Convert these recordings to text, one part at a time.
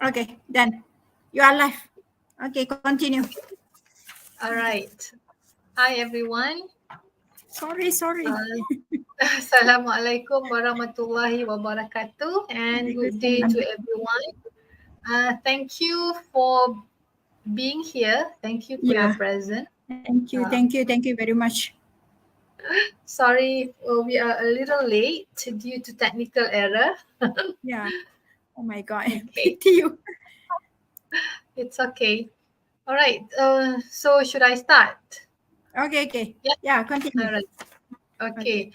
Okay, done. You are live. Okay, continue. All right. Hi, everyone. Sorry. Assalamualaikum warahmatullahi wabarakatuh, and good day to everyone. Thank you for being here. Thank you for your presence. Thank you very much. Sorry, we are a little late due to technical error. Yeah. Oh my God. Okay. Pity you. It's okay. All right. So should I start? Okay. Yeah, continue. All right. Okay.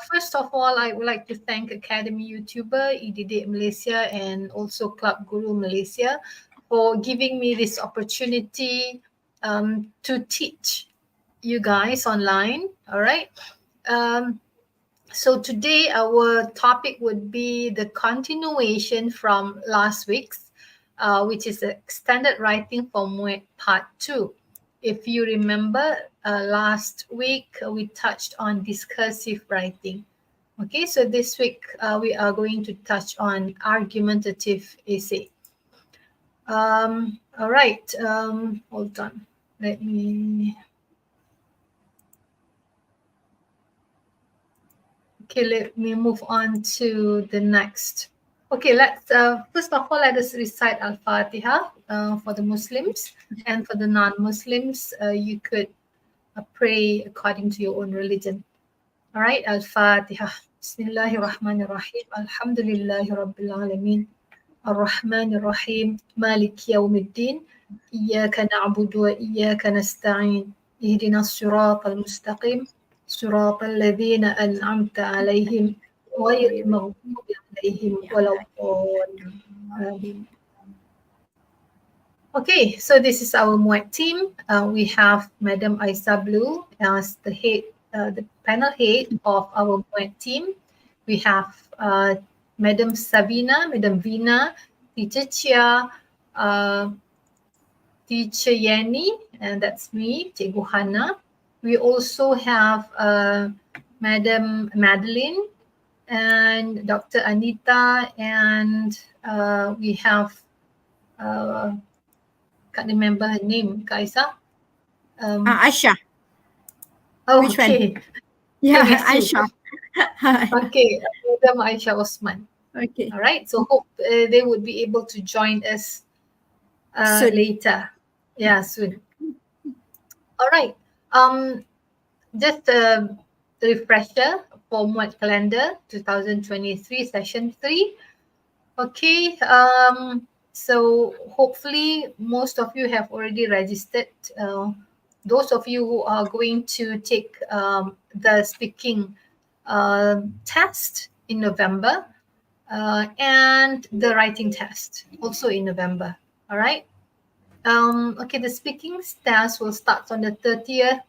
First of all, I would like to thank Academy YouTuber, IDD Malaysia, and also Club Guru Malaysia for giving me this opportunity to teach you guys online. All right. So today our topic would be the continuation from last week's, which is extended writing for Muet Part 2. If you remember, last week we touched on discursive writing. Okay, so this week we are going to touch on argumentative essay. All right, hold on. Let me... Okay, let me move on to the next. Okay, let's first of all, let us recite Al-Fatiha for the Muslims, and for the non-Muslims, you could pray according to your own religion. All right, Al-Fatiha. Bismillahirrahmanirrahim. Alhamdulillahi Rabbil Alameen. Ar-Rahmanir-Rahim. Malik Yawmiddin. Iyyaka na'budu wa iyyaka nasta'in. Ihdinas siratal mustaqim. صراط الذين أنعمت عليهم غير المغضوب عليهم ولا الضالين. Okay, so this is our Muet team. We have Madam Aisa Blue as the head, the panel head of our Muet team. We have Madam Sabina, Madam Vina, Teacher Chia, Teacher Yenny, and that's me, Cikgu Hana. We also have Madam Madeline and Dr. Anita, and we have, can't remember her name, Kaisa. Aisha. Oh, Which okay. one? Yeah, Aisha. Okay, Madam Aisha Osman. Okay. All right, so hope they would be able to join us later. Yeah, soon. All right. Just a refresher for Muet calendar 2023 session 3. Okay. So hopefully most of you have already registered. Those of you who are going to take the speaking test in November and the writing test also in November. All right. Okay, the speaking test will start on the 30th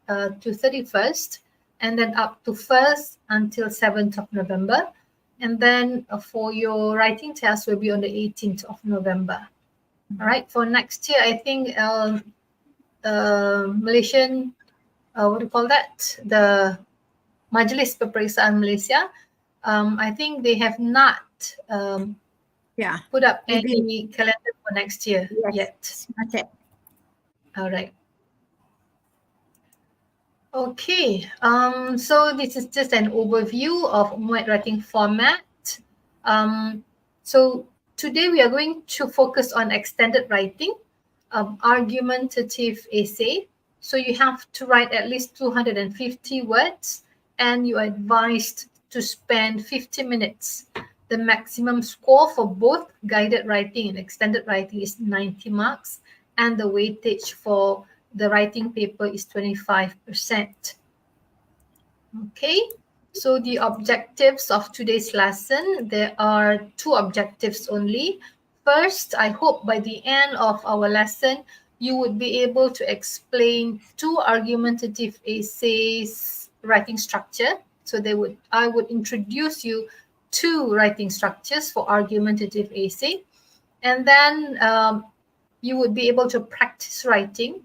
to 31st, and then up to 1st until 7th of November. And then for your writing test will be on the 18th of November. All right, for next year, I think Malaysian, what do you call that? The Majlis Peperiksaan Malaysia, I think they have not put up any calendar for next year yet. Okay. All right. Okay, so this is just an overview of Muet writing format. So today we are going to focus on extended writing, argumentative essay. So you have to write at least 250 words, and you are advised to spend 50 minutes. The maximum score for both guided writing and extended writing is 90 marks, and the weightage for the writing paper is 25%. Okay, so the objectives of today's lesson, there are 2 objectives only. First, I hope by the end of our lesson, you would be able to explain 2 argumentative essays writing structure. So I would introduce you 2 writing structures for argumentative essay, and then you would be able to practice writing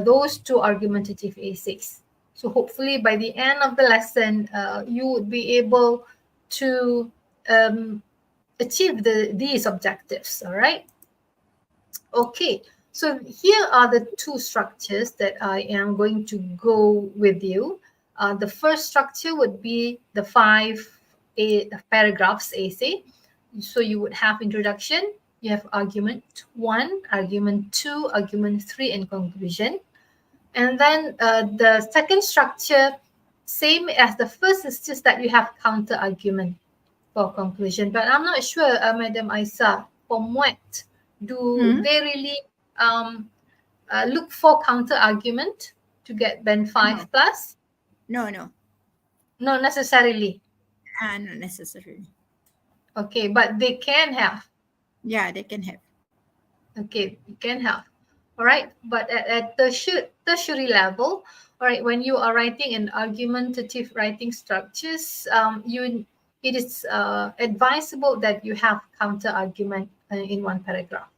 those 2 argumentative essays. So hopefully by the end of the lesson, you would be able to achieve these objectives, all right? Okay, so here are the two structures that I am going to go with you. The first structure would be the paragraphs essay. So you would have introduction, you have argument 1, argument 2, argument 3, and conclusion. And then the second structure, same as the first, is just that you have counter argument for conclusion. But I'm not sure, Madam Aisa, for Muet, do they really look for counter argument to get band 5 plus? No. Not necessarily. Not necessarily. Okay, but they can have. Yeah, they can have. Okay, you can have. All right, but at tertiary level, all right, when you are writing an argumentative writing structures, it is advisable that you have counter argument in one paragraph.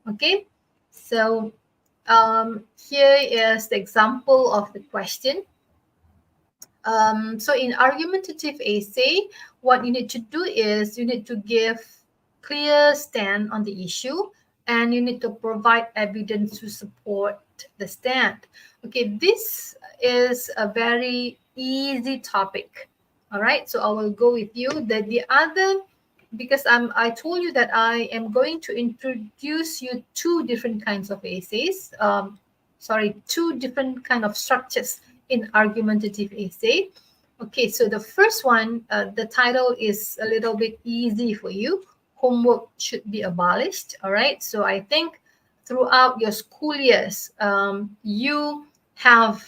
Okay, so here is the example of the question. So in argumentative essay, what you need to do is you need to give clear stand on the issue, and you need to provide evidence to support the stand. Okay, this is a very easy topic. All right, so I will go with you. The other, because I told you that I am going to introduce you two different kinds of essays. Two different kind of structures in argumentative essay. Okay, so the first one, the title is a little bit easy for you. Homework should be abolished. All right, so I think throughout your school years, you have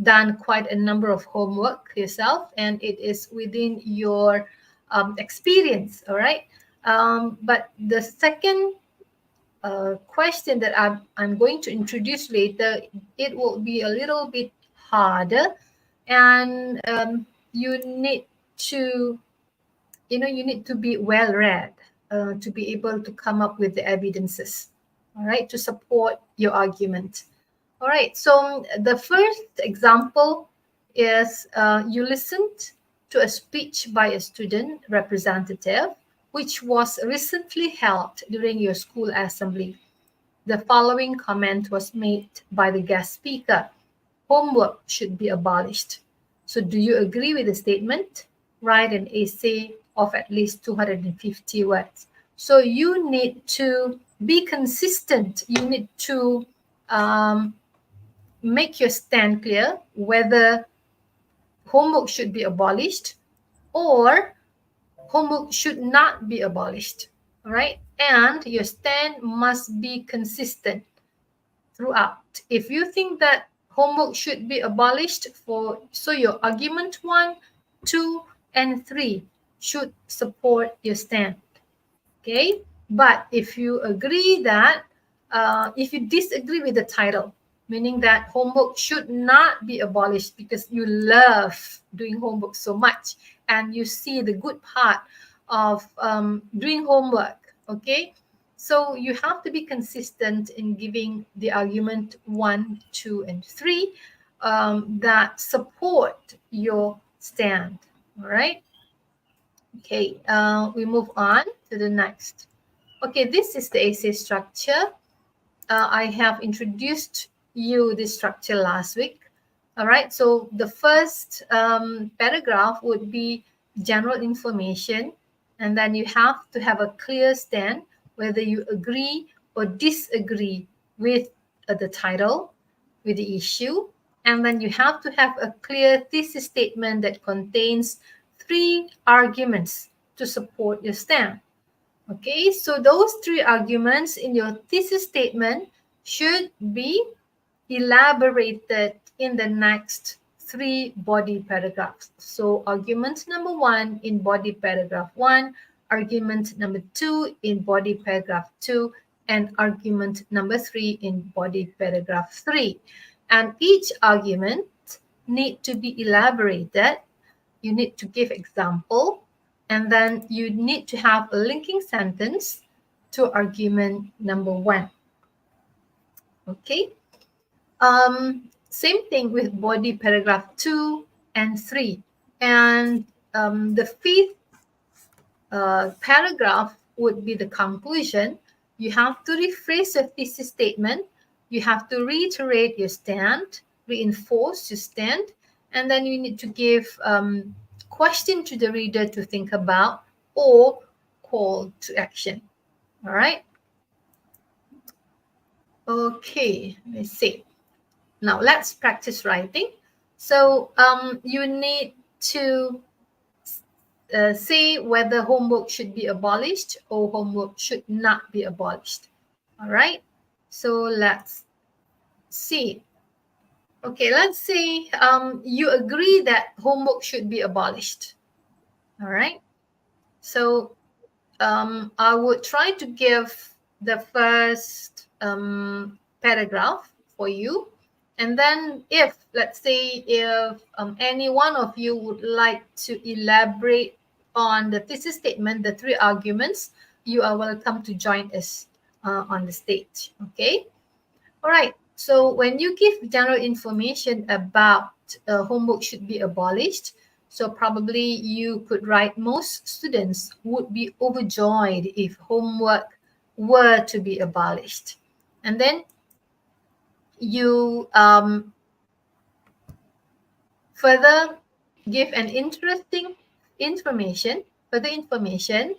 done quite a number of homework yourself, and it is within your experience. All right, but the second question that I'm going to introduce later, it will be a little bit harder, and you need to be well read to be able to come up with the evidences, all right, to support your argument. All right, so the first example is you listened to a speech by a student representative which was recently held during your school assembly. The following comment was made by the guest speaker: homework should be abolished. So do you agree with the statement? Write an essay of at least 250 words. So you need to be consistent. You need to make your stand clear whether homework should be abolished or homework should not be abolished. All right? And your stand must be consistent throughout. If you think that homework should be abolished, so your argument 1, 2, and 3 should support your stand. Okay, but if you agree that if you disagree with the title, meaning that homework should not be abolished because you love doing homework so much and you see the good part of doing homework, okay, so you have to be consistent in giving the argument 1, 2, and 3 that support your stand. All right. Okay, we move on to the next. Okay, this is the essay structure. I have introduced you this structure last week. All right, so the first paragraph would be general information, and then you have to have a clear stand whether you agree or disagree with the title, with the issue, and then you have to have a clear thesis statement that contains 3 arguments to support your stand. Okay, so those 3 arguments in your thesis statement should be elaborated in the next 3 body paragraphs. So argument number 1 in body paragraph 1, argument number 2 in body paragraph 2, and argument number 3 in body paragraph 3. And each argument need to be elaborated. You need to give example, and then you need to have a linking sentence to argument number 1. Okay. Same thing with body paragraph 2 and 3. And the 5th paragraph would be the conclusion. You have to rephrase your thesis statement. You have to reiterate your stand, reinforce your stand, and then you need to give question to the reader to think about or call to action. All right. Okay, let's see. Now let's practice writing. So you need to say whether homework should be abolished or homework should not be abolished. All right. So let's see. Okay, let's say you agree that homework should be abolished. All right. So I would try to give the first paragraph for you. And then if, let's say, if any one of you would like to elaborate on the thesis statement, the three arguments, you are welcome to join us on the stage. Okay. All right. So when you give general information about homework should be abolished, so probably you could write most students would be overjoyed if homework were to be abolished. And then you further give an interesting information, further information.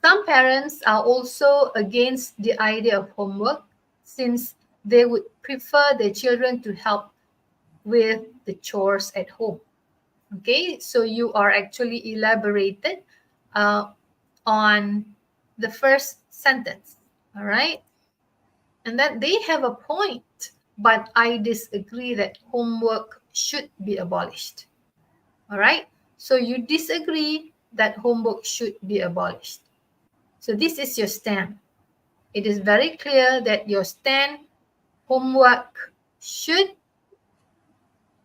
Some parents are also against the idea of homework since they would prefer their children to help with the chores at home. Okay, so you are actually elaborated on the first sentence. All right, and that they have a point, but I disagree that homework should be abolished. All right, so you disagree that homework should be abolished. So this is your stand. It is very clear that your stand, homework should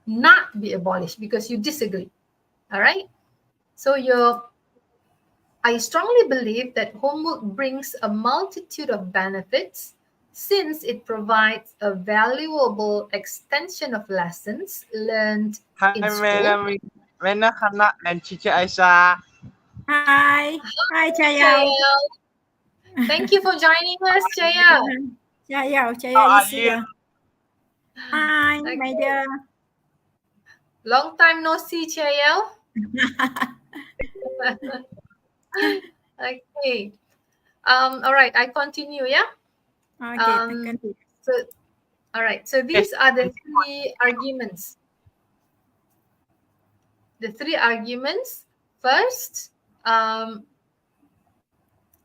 not be abolished because you disagree. All right. So I strongly believe that homework brings a multitude of benefits since it provides a valuable extension of lessons learned in school. Madam Hana and Teacher Aisyah. Hi. Hi, Cha Yao. Chayao. Thank you for joining us, Chayao. Cha Yao is How are you? here. Hi, my dear. Long time no see, Chayao. Okay. All right, I continue, yeah? Okay, continue. So, all right, so these are the three arguments. The three arguments. First,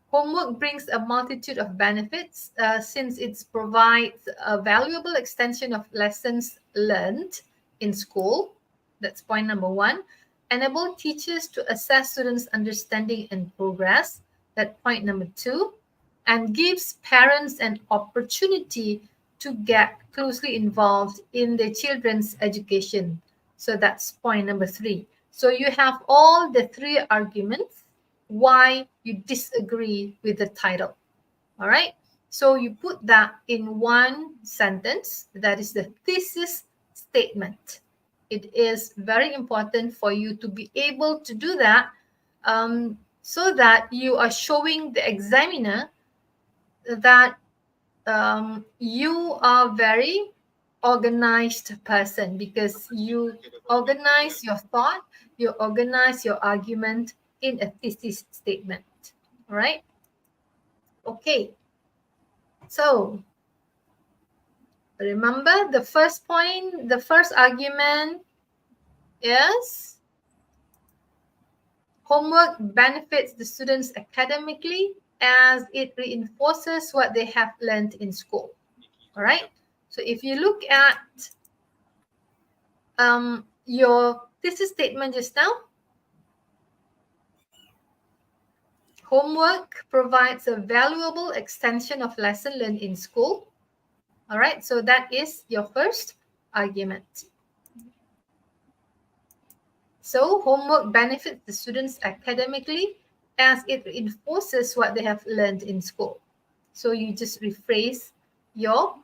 homework brings a multitude of benefits since it provides a valuable extension of lessons learned in school. That's point number one. Enable teachers to assess students' understanding and progress. That's point number two. And gives parents an opportunity to get closely involved in their children's education. So that's point number three. So you have all the three arguments why you disagree with the title. All right. So you put that in one sentence. That is the thesis statement. It is very important for you to be able to do that so that you are showing the examiner that you are very organized person because you organize your thought, you organize your argument in a thesis statement. All right. Okay. So remember the first point, the first argument is homework benefits the students academically as it reinforces what they have learned in school. All right. So if you look at your thesis statement just now, homework provides a valuable extension of lesson learned in school. All right, so that is your first argument. So homework benefits the students academically as it reinforces what they have learned in school. So you just rephrase your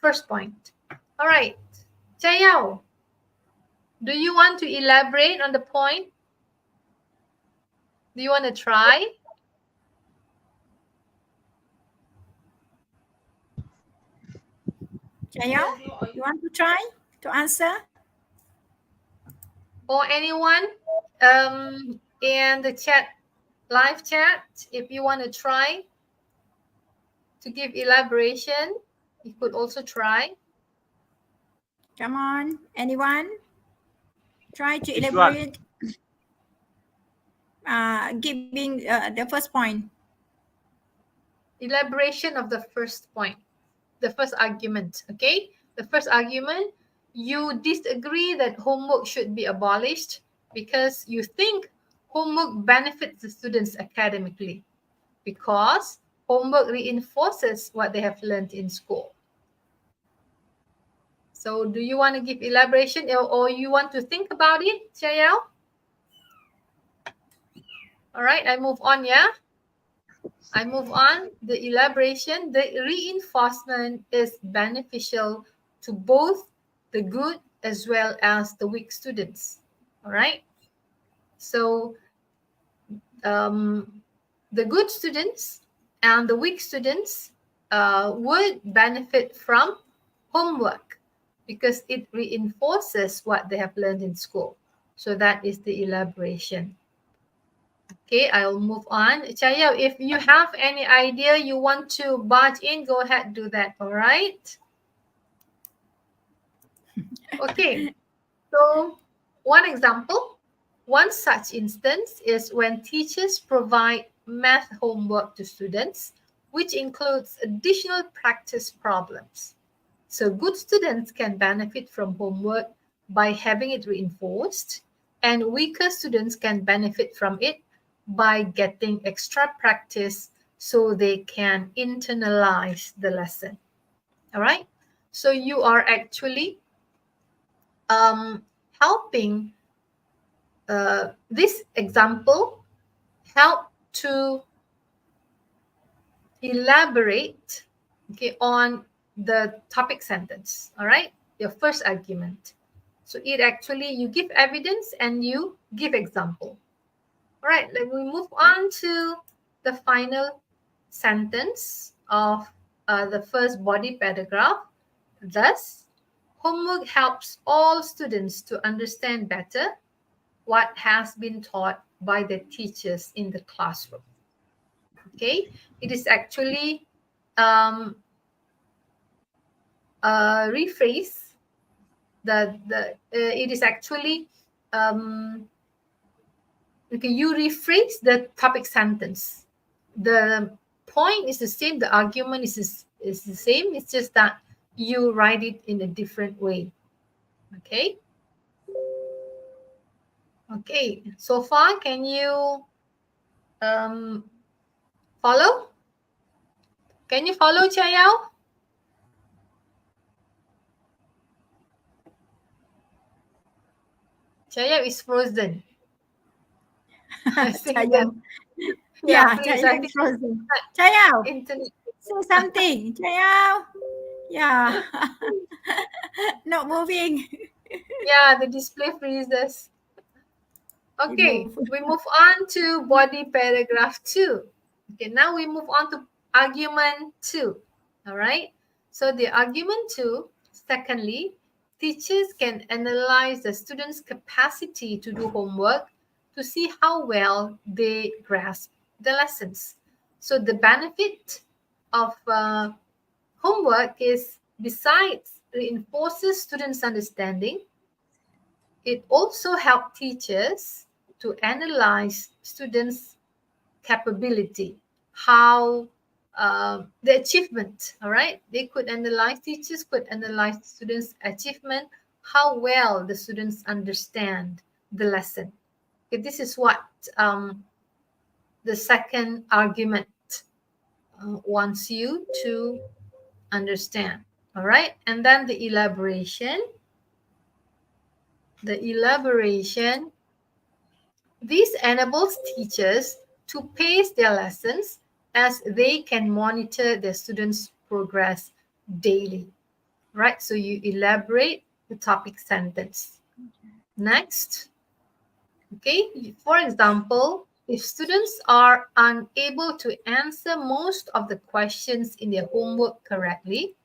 first point. All right, Chayao, do you want to elaborate on the point? Do you want to try? Chayao, you want to try to answer? Or anyone in the chat, live chat, if you want to try to give elaboration, you could also try. Come on, anyone? Try to Which elaborate. Giving the first point. Elaboration of the first point, the first argument, okay? The first argument, you disagree that homework should be abolished because you think homework benefits the students academically because homework reinforces what they have learned in school. So do you want to give elaboration or you want to think about it, Chayao? All right, I move on, yeah? I move on. The elaboration, the reinforcement is beneficial to both the good as well as the weak students. All right. So the good students and the weak students would benefit from homework because it reinforces what they have learned in school. So that is the elaboration. Okay, I'll move on. Chaya, if you have any idea you want to barge in, go ahead, do that, all right? Okay, so one example, one such instance is when teachers provide math homework to students, which includes additional practice problems. So good students can benefit from homework by having it reinforced, and weaker students can benefit from it by getting extra practice so they can internalize the lesson. All right. So you are actually helping this example help to elaborate, okay, on the topic sentence. All right. Your first argument. So it actually, you give evidence and you give example. All right, let me move on to the final sentence of the first body paragraph. Thus, homework helps all students to understand better what has been taught by the teachers in the classroom. Okay, it is actually rephrase. It is actually okay, you rephrase the topic sentence. The point is the same, the argument is the same, it's just that you write it in a different way. Okay. Okay, so far, can you follow? Can you follow, Chayao? Chayao is frozen. Chayao. Yeah, Yeah, please. Chayao is frozen. Chayao, Internet. say something. Chayao. Yeah. Not moving. Yeah, the display freezes. Okay, we move on to body paragraph 2. Okay, now we move on to argument 2. All right. So the argument 2, secondly, teachers can analyze the students' capacity to do homework to see how well they grasp the lessons. So the benefit of homework is, besides reinforces students' understanding, it also helps teachers to analyze students' capability, how the achievement, all right? They could analyze, teachers could analyze students' achievement, how well the students understand the lesson. Okay, this is what the second argument wants you to understand, all right? And then the elaboration. This enables teachers to pace their lessons as they can monitor their students' progress daily, right? So you elaborate the topic sentence. Next, okay, for example, if students are unable to answer most of the questions in their homework correctly,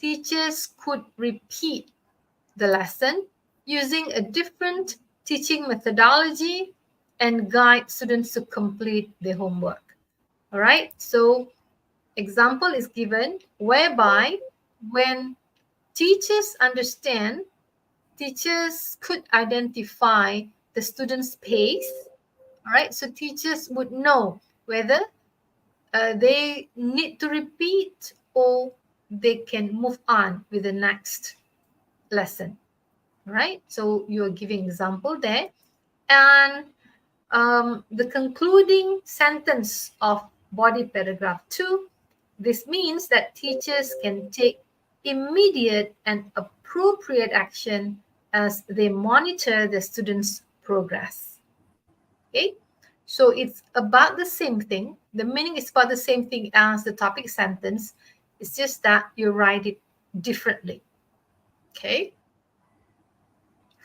teachers could repeat the lesson using a different teaching methodology and guide students to complete their homework. All right, so example is given whereby when teachers understand, teachers could identify the student's pace. All right, so teachers would know whether they need to repeat or they can move on with the next lesson. All right, so you're giving example there. And the concluding sentence of body paragraph 2, this means that teachers can take immediate and appropriate action as they monitor the students' progress. Okay, so it's about the same thing. The meaning is about the same thing as the topic sentence. It's just that you write it differently. Okay,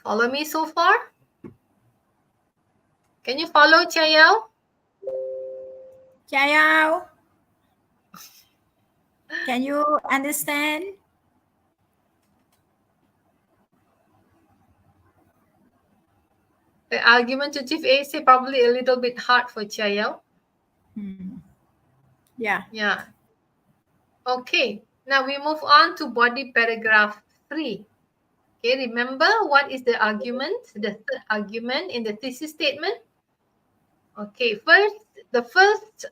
follow me so far? Can you follow, Chia Yao? Chia Yao, can you understand? The argumentative essay probably a little bit hard for Chia Yao. Yeah. Yeah. Okay, now we move on to body paragraph 3. Okay, remember what is the argument, the third argument in the thesis statement? Okay, the first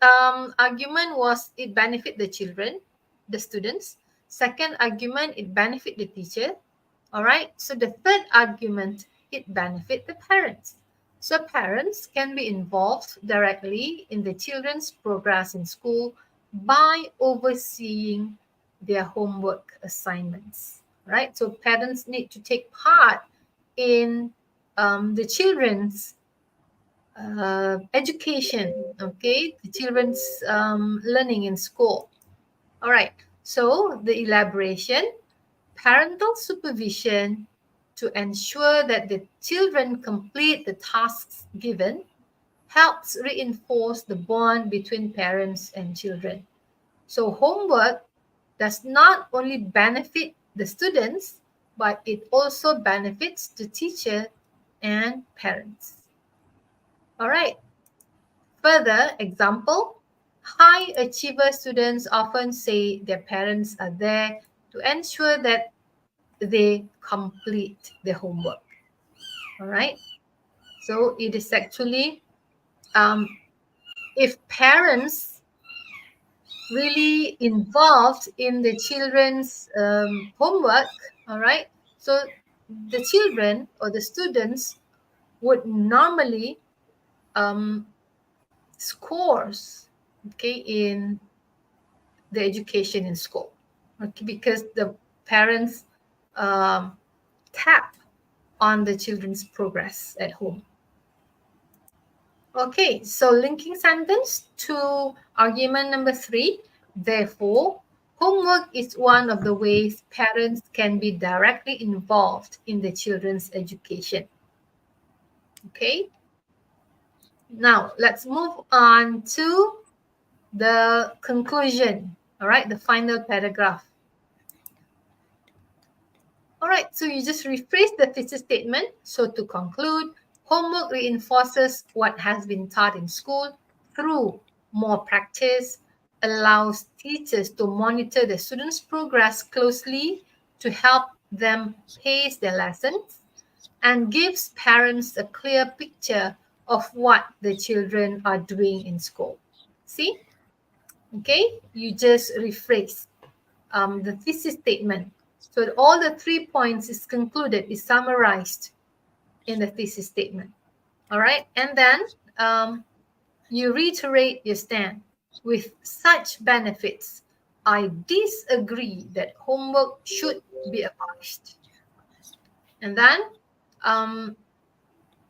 argument was it benefit the children, the students. Second argument, it benefit the teacher. All right, so the third argument, it benefit the parents. So parents can be involved directly in the children's progress in school by overseeing their homework assignments, right? So parents need to take part in the children's education, okay, the children's learning in school. All right, so the elaboration, parental supervision to ensure that the children complete the tasks given helps reinforce the bond between parents and children. So homework does not only benefit the students, but it also benefits the teacher and parents. All right. Further example, high achiever students often say their parents are there to ensure that they complete their homework. All right. So it is actually, if parents really involved in the children's homework, all right, so the children or the students would normally scores, okay, in the education in school, okay, because the parents tap on the children's progress at home. Okay, so linking sentence to argument number 3. Therefore, homework is one of the ways parents can be directly involved in the children's education. Okay. Now, let's move on to the conclusion, all right, the final paragraph. All right, so you just rephrase the thesis statement. So to conclude, homework reinforces what has been taught in school through more practice, allows teachers to monitor the students' progress closely to help them pace their lessons, and gives parents a clear picture of what the children are doing in school. See? Okay, you just rephrase the thesis statement. So all the 3 points is concluded, is summarized in the thesis statement. All right, and then you reiterate your stand. With such benefits, I disagree that homework should be abolished. And then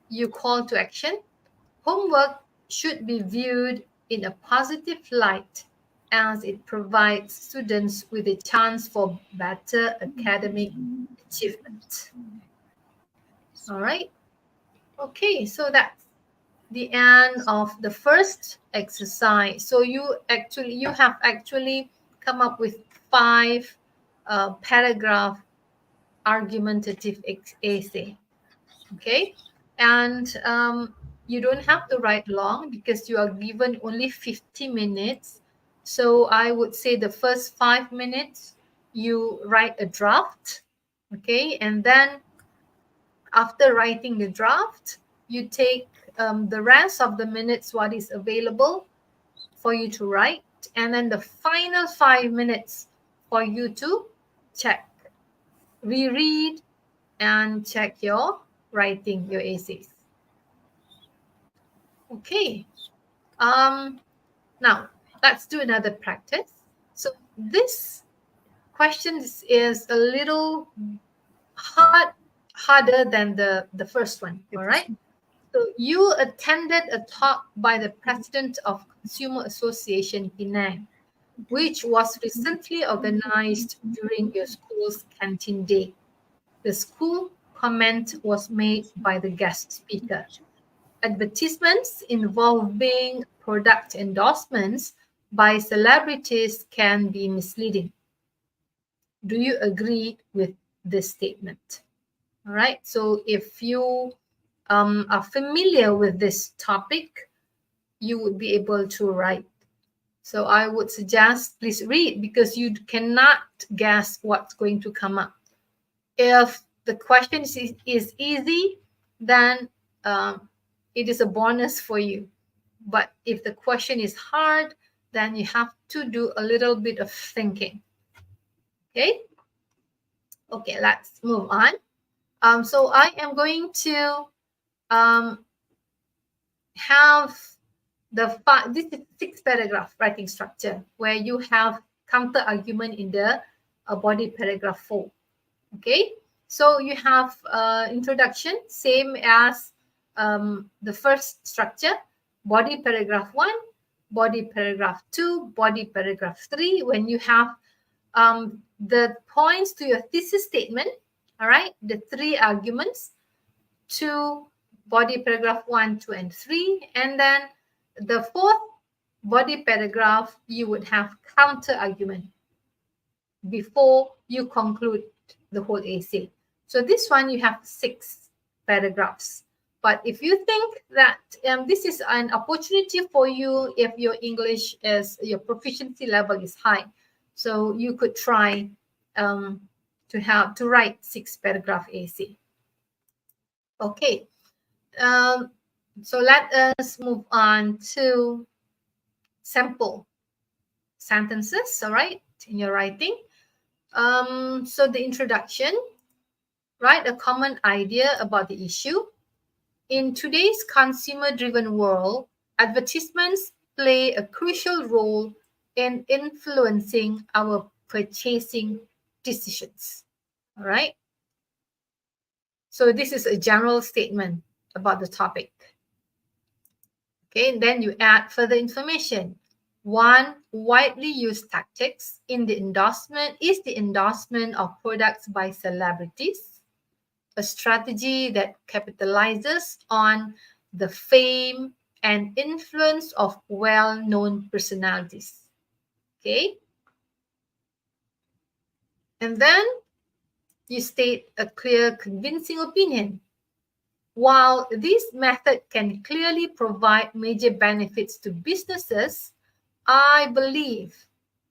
you call to action. Homework should be viewed in a positive light as it provides students with a chance for better academic achievement. All right. Okay, so that's the end of the first exercise. So you have actually come up with 5 paragraph argumentative essay. Okay, and you don't have to write long because you are given only 50 minutes. So I would say the first 5 minutes you write a draft. Okay, and then after writing the draft, you take the rest of the minutes what is available for you to write, and then the final 5 minutes for you to check, reread, and check your writing, your essays. Okay. Now let's do another practice. So this question is a little harder than the first one. All right. So you attended a talk by the president of Consumer Association Penang, which was recently organized during your school's canteen day. The school comment was made by the guest speaker. Advertisements involving product endorsements by celebrities can be misleading. Do you agree with this statement? All right. So if you are familiar with this topic, you would be able to write. So I would suggest please read because you cannot guess what's going to come up. If the question is easy, then it is a bonus for you. But if the question is hard, then you have to do a little bit of thinking. Okay? Okay, let's move on. So I am going to have this is 6 paragraph writing structure where you have counter argument in the body paragraph 4. Okay, so you have introduction, same as the first structure, body paragraph 1, body paragraph 2, body paragraph 3. When you have the points to your thesis statement, all right, the 3 arguments to body paragraph 1, 2, and 3, and then the 4th body paragraph, you would have counter argument before you conclude the whole essay. So this one you have 6 paragraphs. But if you think that this is an opportunity for you, if your English is, your proficiency level is high, so you could try to write 6 paragraph essay. Okay, so let us move on to sample sentences. All right, in your writing. So the introduction, write a common idea about the issue. In today's consumer-driven world, advertisements play a crucial role in influencing our purchasing decisions. All right. So this is a general statement about the topic. Okay, and then you add further information. One widely used tactics in the endorsement is the endorsement of products by celebrities, a strategy that capitalizes on the fame and influence of well-known personalities. Okay. And then you state a clear, convincing opinion. While this method can clearly provide major benefits to businesses, I believe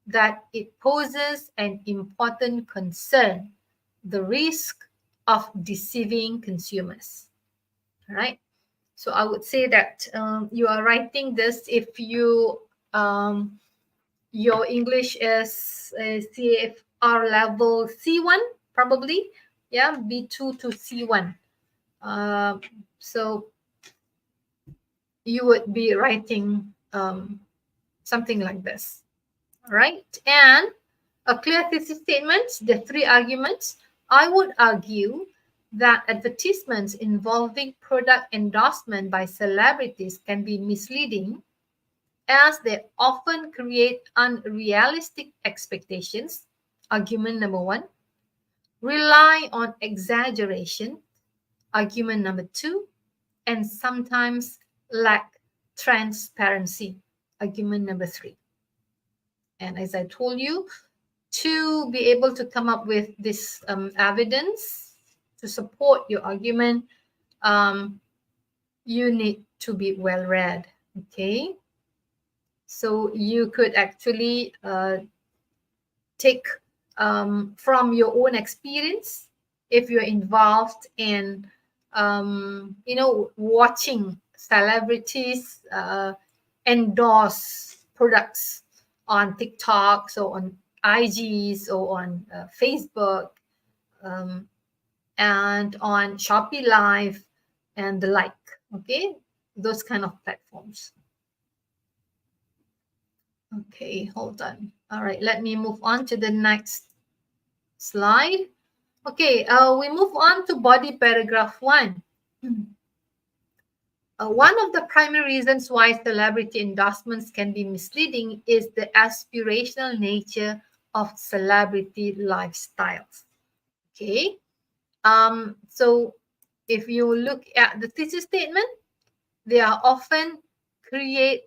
that it poses an important concern, the risk of deceiving consumers. All right. So I would say that you are writing this if you your English is CFR level C1 probably, yeah, B2 to C1. So you would be writing something like this. All right. And a clear thesis statement, the 3 arguments. I would argue that advertisements involving product endorsement by celebrities can be misleading as they often create unrealistic expectations. Argument number 1. Rely on exaggeration. Argument number 2. And sometimes lack transparency. Argument number 3. And as I told you, to be able to come up with this evidence to support your argument, you need to be well read. Okay, so you could actually take from your own experience if you're involved in watching celebrities endorse products on TikTok, so on IGs or on Facebook, and on Shopee Live and the like. Okay, those kind of platforms. Okay, hold on. All right, let me move on to the next slide. Okay, we move on to body paragraph 1. One of the primary reasons why celebrity endorsements can be misleading is the aspirational nature of celebrity lifestyles. Okay, so if you look at the thesis statement, they are often create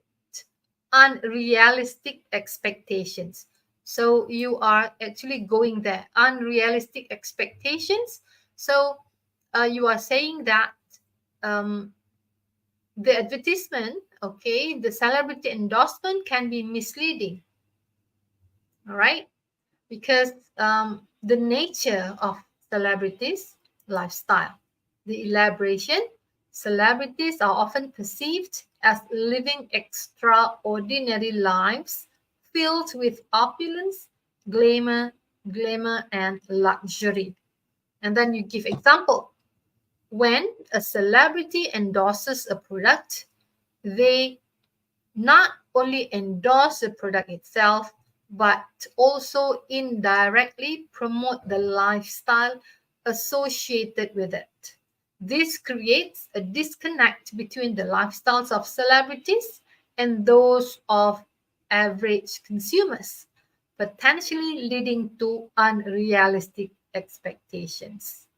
unrealistic expectations. So you are actually going there, unrealistic expectations. So you are saying that the advertisement, okay, the celebrity endorsement can be misleading. All right, because the nature of celebrities' lifestyle, the elaboration, celebrities are often perceived as living extraordinary lives filled with opulence, glamour, and luxury. And then you give example. When a celebrity endorses a product, they not only endorse the product itself, but also indirectly promote the lifestyle associated with it. This creates a disconnect between the lifestyles of celebrities and those of average consumers, potentially leading to unrealistic expectations.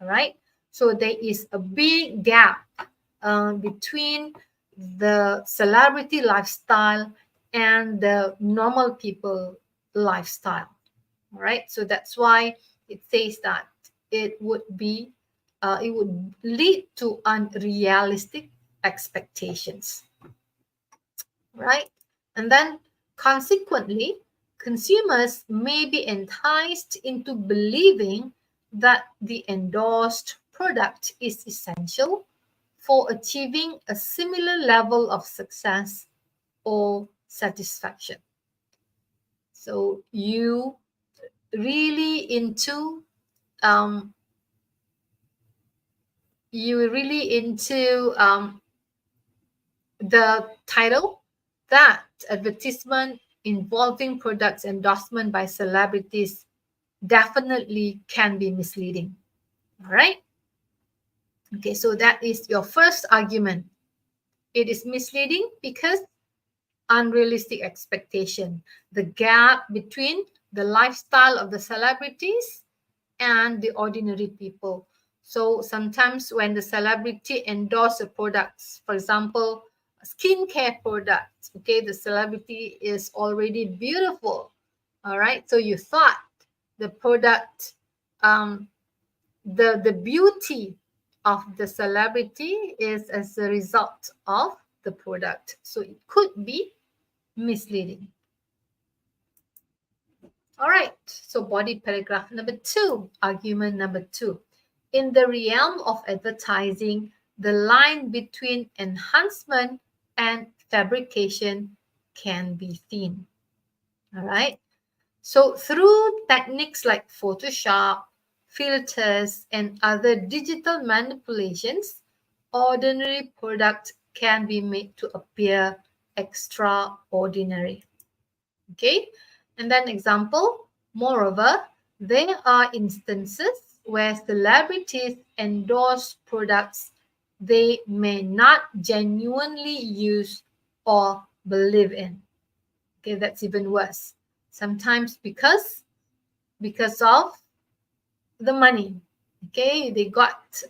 All right, so there is a big gap between the celebrity lifestyle and the normal people lifestyle. All right, so that's why it says that it would lead to unrealistic expectations, right? And then consequently, consumers may be enticed into believing that the endorsed product is essential for achieving a similar level of success or satisfaction. So you really into the title, that advertisement involving products endorsement by celebrities definitely can be misleading. All right. Okay, so that is your first argument. It is misleading because unrealistic expectation, the gap between the lifestyle of the celebrities and the ordinary people. So sometimes when the celebrity endorse a products, for example, a skincare product, okay, the celebrity is already beautiful. All right, so you thought the product, the beauty of the celebrity is as a result of the product. So it could be misleading. All right, so body paragraph number 2, argument number 2. In the realm of advertising, the line between enhancement and fabrication can be thin. All right, so through techniques like Photoshop, filters, and other digital manipulations, ordinary products can be made to appear extraordinary. Okay, and then example, moreover, there are instances where celebrities endorse products they may not genuinely use or believe in. Okay, that's even worse. Sometimes because of the money. Okay, they got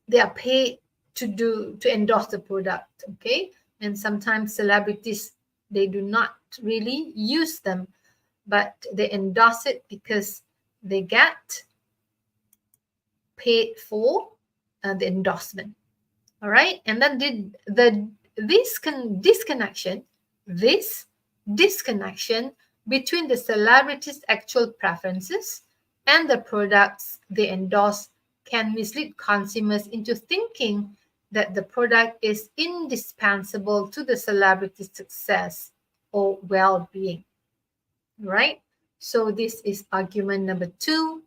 they are paid to endorse the product. Okay, and sometimes celebrities They do not really use them, but they endorse it because they get paid for the endorsement. All right, and then this disconnection between the celebrities' actual preferences and the products they endorse can mislead consumers into thinking that the product is indispensable to the celebrity's success or well-being. Right? So this is argument number 2.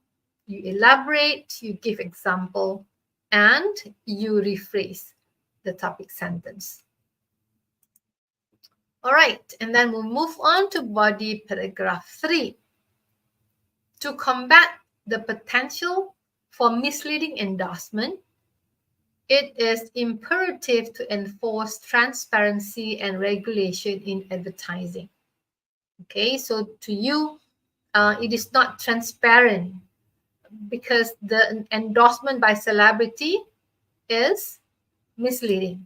You elaborate, you give example, and you rephrase the topic sentence. All right, and then we'll move on to body paragraph 3. To combat the potential for misleading endorsement, it is imperative to enforce transparency and regulation in advertising. Okay, so to you, it is not transparent because the endorsement by celebrity is misleading.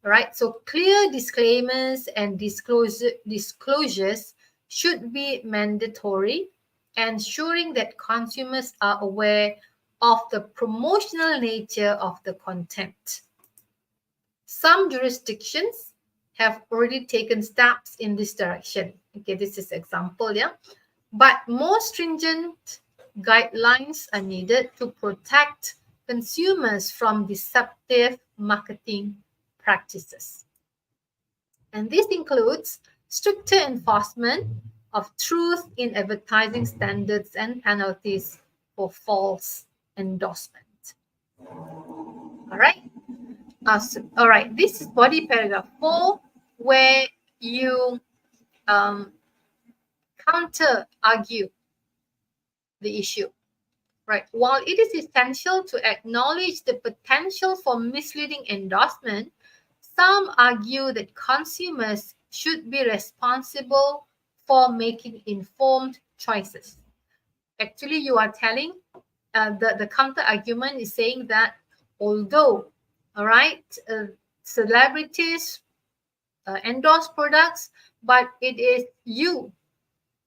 All right, so clear disclaimers and disclosures should be mandatory, ensuring that consumers are aware of the promotional nature of the content. Some jurisdictions have already taken steps in this direction. Okay, this is example, yeah. But more stringent guidelines are needed to protect consumers from deceptive marketing practices. And this includes stricter enforcement of truth in advertising standards and penalties for false endorsement. All right. All right. This is body paragraph 4, where you counter argue the issue. Right. While it is essential to acknowledge the potential for misleading endorsement, some argue that consumers should be responsible for making informed choices. Actually, you are telling, the counter argument is saying that although, all right, celebrities endorse products, but it is you,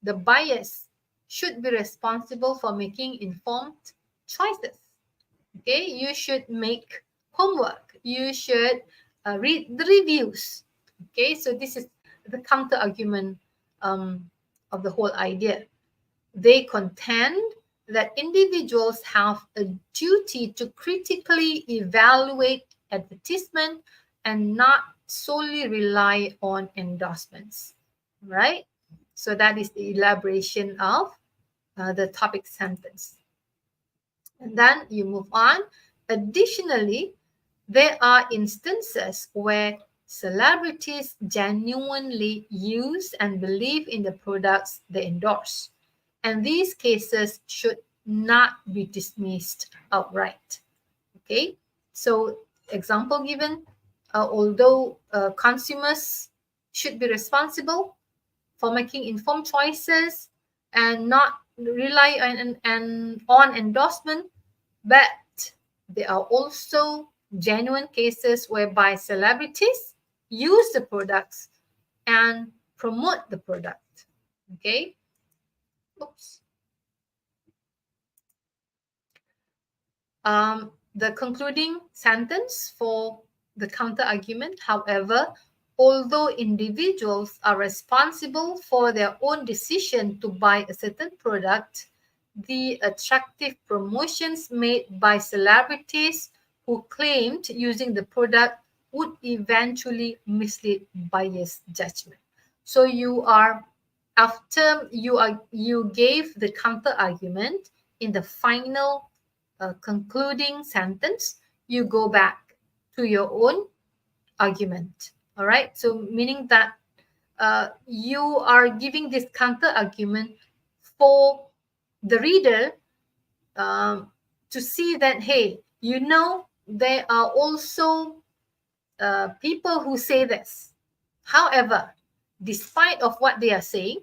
the buyers, should be responsible for making informed choices. Okay, you should make homework. You should read the reviews. Okay, so this is the counter argument of the whole idea. They contend that individuals have a duty to critically evaluate advertisement and not solely rely on endorsements. Right? So that is the elaboration of the topic sentence. And then you move on. Additionally, there are instances where celebrities genuinely use and believe in the products they endorse. And these cases should not be dismissed outright. Okay, so example given, although consumers should be responsible for making informed choices and not rely on endorsement, but there are also genuine cases whereby celebrities use the products and promote the product. Okay. Oops. The concluding sentence for the counter argument, however, although individuals are responsible for their own decision to buy a certain product, the attractive promotions made by celebrities who claimed using the product would eventually mislead buyers' judgment. So you are, after you gave the counter argument, in the final concluding sentence, you go back to your own argument. All right, so meaning that you are giving this counter argument for the reader to see that, hey, you know, there are also people who say this. However, despite of what they are saying,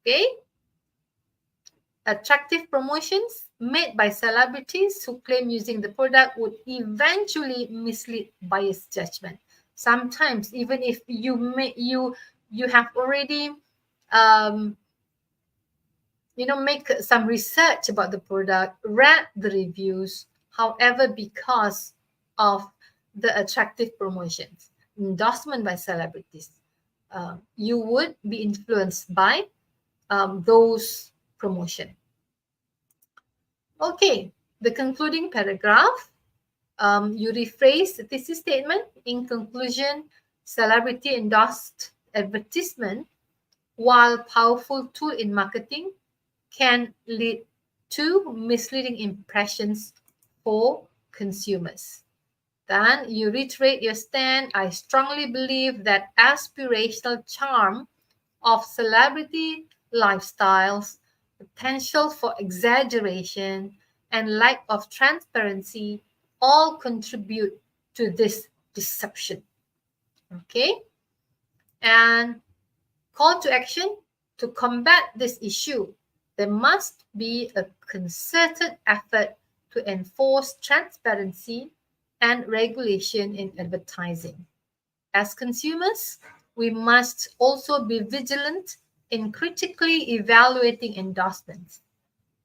okay, attractive promotions made by celebrities who claim using the product would eventually mislead buyers' judgment. Sometimes, even if you you have already make some research about the product, read the reviews. However, because of the attractive promotions, endorsement by celebrities, you would be influenced by those promotion. Okay, the concluding paragraph, you rephrase the thesis statement. In conclusion, celebrity endorsed advertisement, while powerful tool in marketing, can lead to misleading impressions for consumers. Then you reiterate your stand. I strongly believe that aspirational charm of celebrity lifestyles, potential for exaggeration, and lack of transparency all contribute to this deception. Okay? And call to action: to combat this issue, there must be a concerted effort to enforce transparency and regulation in advertising. As consumers, we must also be vigilant in critically evaluating endorsements.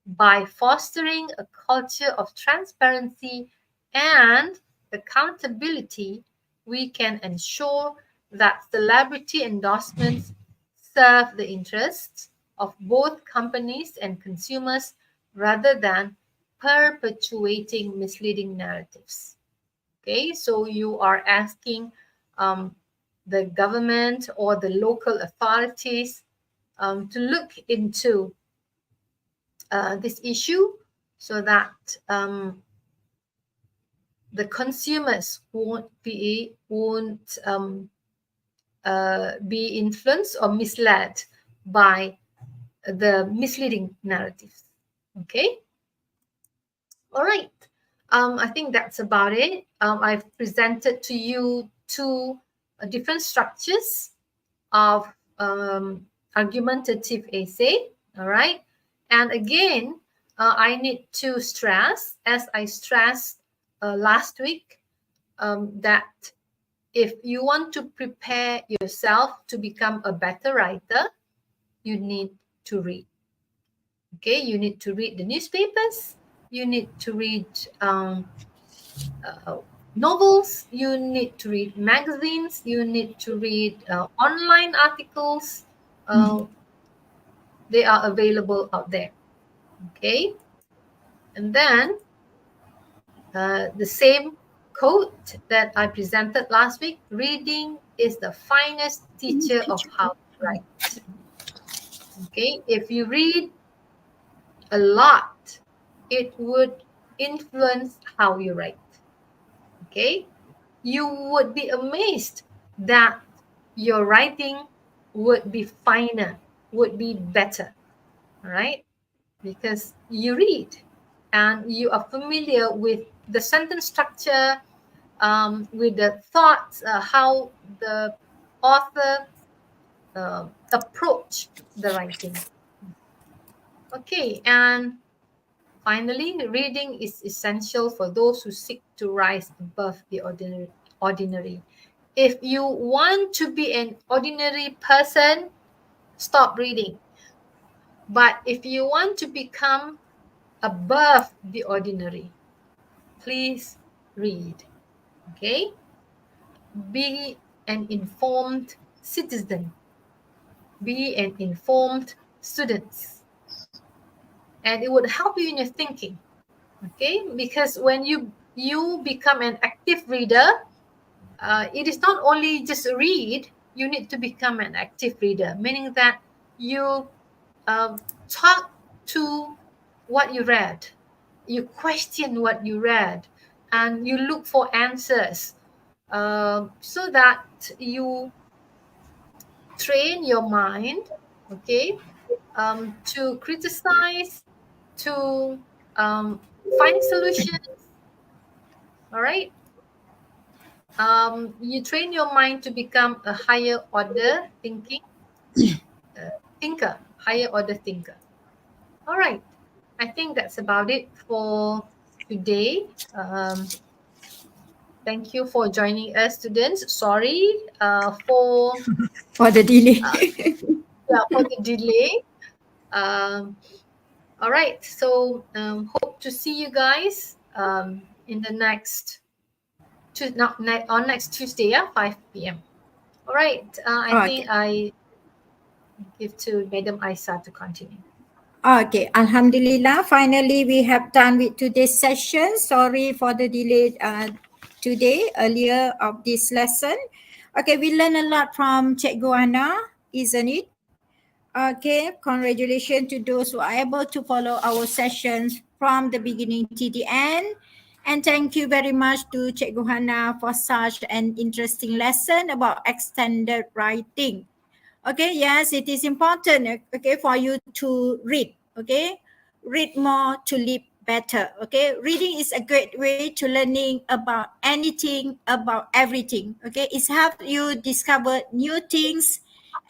By fostering a culture of transparency and accountability, we can ensure that celebrity endorsements serve the interests of both companies and consumers rather than perpetuating misleading narratives. Okay, so you are asking the government or the local authorities to look into this issue so that the consumers won't be influenced or misled by the misleading narratives. Okay. All right. I think that's about it. I've presented to you two different structures of argumentative essay. All right. And again, I need to stress, as I stressed last week, that if you want to prepare yourself to become a better writer, you need to read. Okay, you need to read the newspapers, you need to read novels, you need to read magazines, you need to read online articles. They are available out there. Okay, and then the same quote that I presented last week: reading is the finest teacher of how to write. Okay, if you read a lot, it would influence how you write. Okay, you would be amazed that your writing would be finer, would be better, right? Because you read and you are familiar with the sentence structure, with the thoughts, how the author approach the writing. Okay, and finally, reading is essential for those who seek to rise above the ordinary. If you want to be an ordinary person, stop reading. But if you want to become above the ordinary, please read. Okay? Be an informed citizen. Be an informed student. And it would help you in your thinking. Okay? Because when you become an active reader, it is not only just read, you need to become an active reader, meaning that you talk to what you read, you question what you read, and you look for answers, so that you train your mind, okay, to criticize, to find solutions. All right. You train your mind to become a higher order thinker, higher order thinker. All right. I think that's about it for today. Thank you for joining us, students. Sorry for For the delay. for the delay. All right, so hope to see you guys in the next on next Tuesday, 5 p.m. All right, I think I give to Madam Aisa to continue. Okay, Alhamdulillah, finally we have done with today's session. Sorry for the delay today, earlier of this lesson. Okay, we learned a lot from Cikgu Hana, isn't it? Okay, congratulations to those who are able to follow our sessions from the beginning to the end. And thank you very much to Cikgu Hana for such an interesting lesson about extended writing. Okay, yes, it is important, okay, for you to read, okay? Read more to live better, okay? Reading is a great way to learning about anything, about everything, okay? It's help you discover new things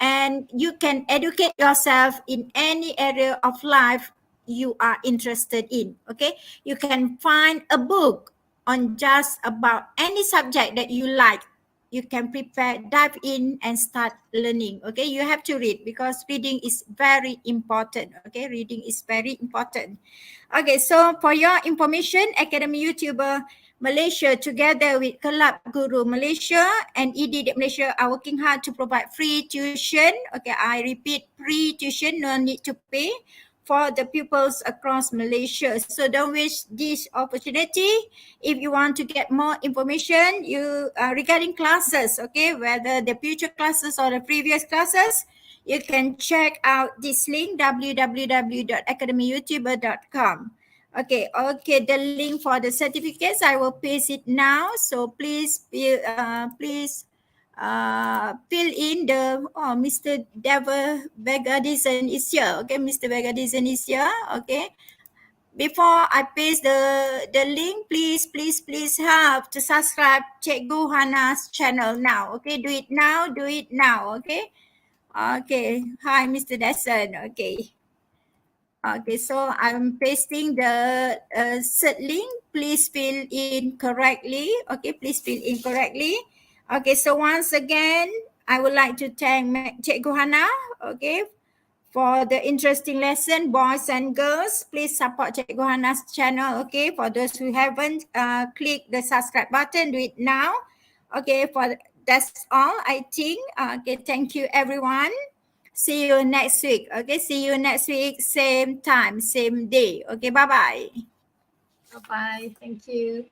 and you can educate yourself in any area of life you are interested in, okay? You can find a book on just about any subject that you like. You can prepare, dive in and start learning. Okay, you have to read because reading is very important. Okay, reading is very important. Okay, so for your information, Academy YouTuber Malaysia together with Kelab Guru Malaysia and ED Malaysia are working hard to provide free tuition. Okay, I repeat, free tuition, no need to pay for the pupils across Malaysia. So don't waste this opportunity. If you want to get more information regarding classes, okay, whether the future classes or the previous classes, you can check out this link, www.academyyoutuber.com. Okay, the link for the certificates, I will paste it now. So please fill in the, Mr. Dever Vegadison is here. Okay, Mr. Vegadison is here. Okay. Before I paste the link, please have to subscribe Cikgu Hana's channel now. Okay, do it now. Okay. Okay. Hi, Mr. Desson. Okay. Okay, so I'm pasting the cert link. Please fill in correctly. Okay, please fill in correctly. Okay, so once again, I would like to thank Cikgu Hana, okay, for the interesting lesson. Boys and girls, please support Cikgu Hana's channel, okay? For those who haven't clicked the subscribe button, do it now. Okay, that's all, I think. Okay, thank you, everyone. See you next week. Okay, see you next week, same time, same day. Okay, bye-bye. Bye-bye. Thank you.